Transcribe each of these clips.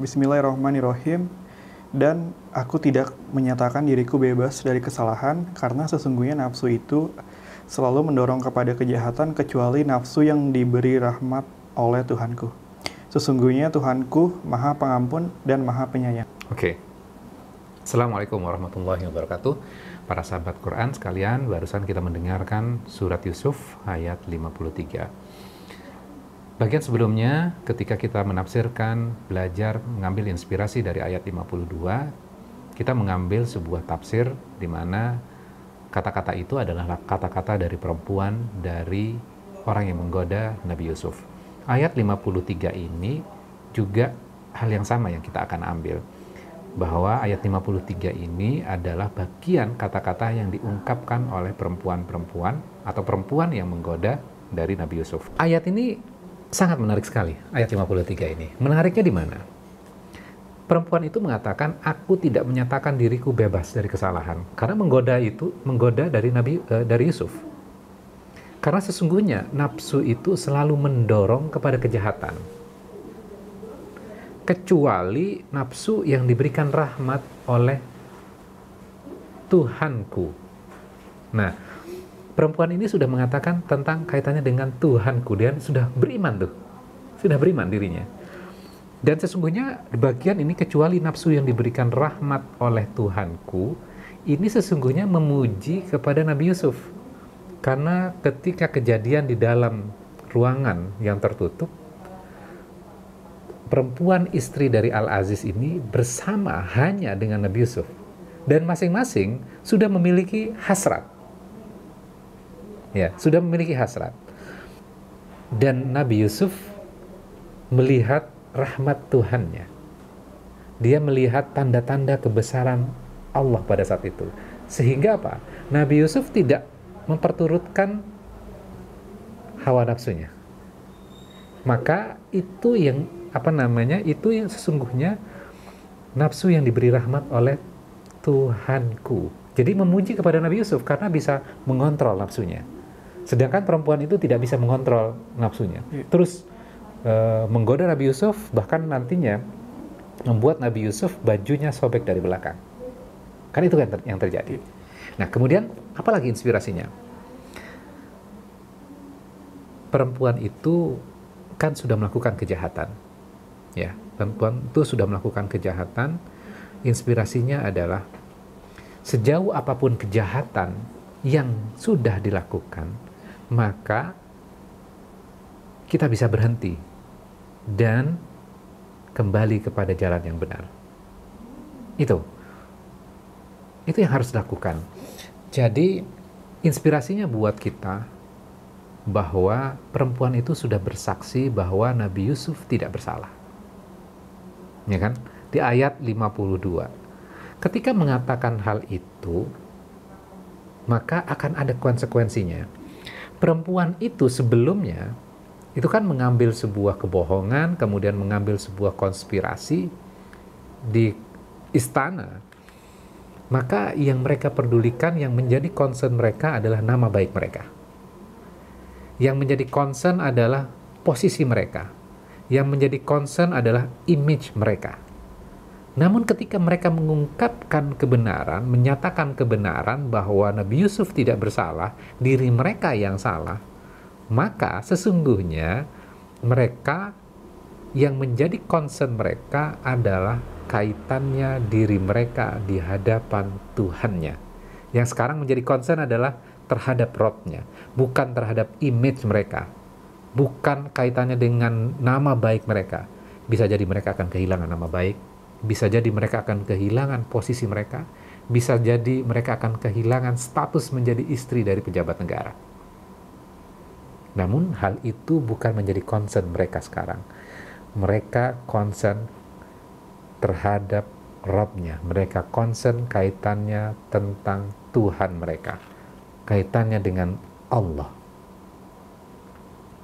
Bismillahirrahmanirrahim. Dan aku tidak menyatakan diriku bebas dari kesalahan, karena sesungguhnya nafsu itu selalu mendorong kepada kejahatan, kecuali nafsu yang diberi rahmat oleh Tuhanku. Sesungguhnya Tuhanku Maha Pengampun dan Maha Penyayang. Oke. Assalamualaikum warahmatullahi wabarakatuh. Para sahabat Quran sekalian, barusan kita mendengarkan surat Yusuf ayat 53. Bagian sebelumnya, ketika kita menafsirkan, belajar, mengambil inspirasi dari ayat 52, kita mengambil sebuah tafsir di mana kata-kata itu adalah kata-kata dari perempuan, dari orang yang menggoda Nabi Yusuf. Ayat 53 ini juga hal yang sama yang kita akan ambil, bahwa ayat 53 ini adalah bagian kata-kata yang diungkapkan oleh perempuan-perempuan atau perempuan yang menggoda dari Nabi Yusuf. Ayat ini sangat menarik sekali, ayat 53 ini. Menariknya di mana? Perempuan itu mengatakan, aku tidak menyatakan diriku bebas dari kesalahan. Karena menggoda dari Yusuf. Karena sesungguhnya nafsu itu selalu mendorong kepada kejahatan. Kecuali nafsu yang diberikan rahmat oleh Tuhanku. Nah, perempuan ini sudah mengatakan tentang kaitannya dengan Tuhanku. Dia sudah beriman tuh. Sudah beriman dirinya. Dan sesungguhnya bagian ini, kecuali nafsu yang diberikan rahmat oleh Tuhanku, ini sesungguhnya memuji kepada Nabi Yusuf. Karena ketika kejadian di dalam ruangan yang tertutup, perempuan istri dari Al-Aziz ini bersama hanya dengan Nabi Yusuf. Dan masing-masing sudah memiliki hasrat. Ya, sudah memiliki hasrat. Dan Nabi Yusuf melihat rahmat Tuhannya. Dia melihat tanda-tanda kebesaran Allah pada saat itu. Sehingga apa? Nabi Yusuf tidak memperturutkan hawa nafsunya. Maka itu yang itu yang sesungguhnya nafsu yang diberi rahmat oleh Tuhanku. Jadi memuji kepada Nabi Yusuf karena bisa mengontrol nafsunya. Sedangkan perempuan itu tidak bisa mengontrol nafsunya. Terus menggoda Nabi Yusuf, bahkan nantinya membuat Nabi Yusuf bajunya sobek dari belakang. Kan itu kan yang terjadi. Nah, kemudian apalagi inspirasinya? Perempuan itu kan sudah melakukan kejahatan. Ya, perempuan itu sudah melakukan kejahatan. Inspirasinya adalah sejauh apapun kejahatan yang sudah dilakukan, maka kita bisa berhenti dan kembali kepada jalan yang benar. Itu yang harus dilakukan. Jadi inspirasinya buat kita bahwa perempuan itu sudah bersaksi bahwa Nabi Yusuf tidak bersalah. Ya kan? Di ayat 52. Ketika mengatakan hal itu, maka akan ada konsekuensinya. Perempuan itu sebelumnya itu kan mengambil sebuah kebohongan, kemudian mengambil sebuah konspirasi di istana. Maka yang mereka pedulikan, yang menjadi concern mereka adalah nama baik mereka. Yang menjadi concern adalah posisi mereka. Yang menjadi concern adalah image mereka. Namun ketika mereka mengungkapkan kebenaran, menyatakan kebenaran bahwa Nabi Yusuf tidak bersalah, diri mereka yang salah, maka sesungguhnya mereka yang menjadi concern mereka adalah kaitannya diri mereka di hadapan Tuhannya. Yang sekarang menjadi concern adalah terhadap Robnya, bukan terhadap image mereka, bukan kaitannya dengan nama baik mereka. Bisa jadi mereka akan kehilangan nama baik, bisa jadi mereka akan kehilangan posisi mereka, bisa jadi mereka akan kehilangan status menjadi istri dari pejabat negara. Namun hal itu bukan menjadi concern mereka sekarang. Mereka concern terhadap Rabb-nya. Mereka concern kaitannya tentang Tuhan mereka. Kaitannya dengan Allah.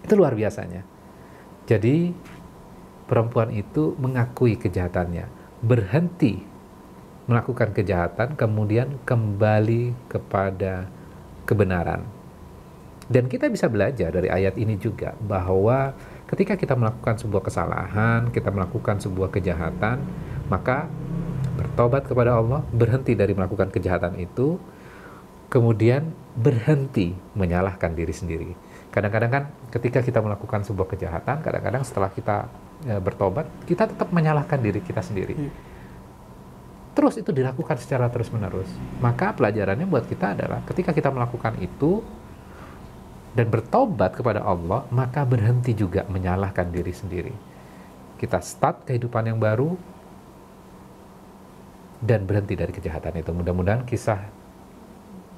Itu luar biasanya. Jadi perempuan itu mengakui kejahatannya, berhenti melakukan kejahatan, kemudian kembali kepada kebenaran. Dan kita bisa belajar dari ayat ini juga bahwa ketika kita melakukan sebuah kesalahan, kita melakukan sebuah kejahatan, maka bertobat kepada Allah, berhenti dari melakukan kejahatan itu, kemudian berhenti menyalahkan diri sendiri. Kadang-kadang kan ketika kita melakukan sebuah kejahatan, kadang-kadang setelah kita bertobat, kita tetap menyalahkan diri kita sendiri. Terus itu dilakukan secara terus-menerus. Maka pelajarannya buat kita adalah ketika kita melakukan itu dan bertobat kepada Allah, maka berhenti juga menyalahkan diri sendiri. Kita start kehidupan yang baru dan berhenti dari kejahatan itu. Mudah-mudahan kisah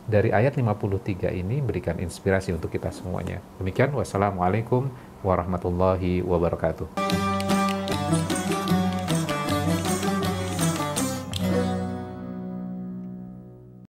dari ayat 53 ini berikan inspirasi untuk kita semuanya. Demikian, wassalamualaikum warahmatullahi wabarakatuh.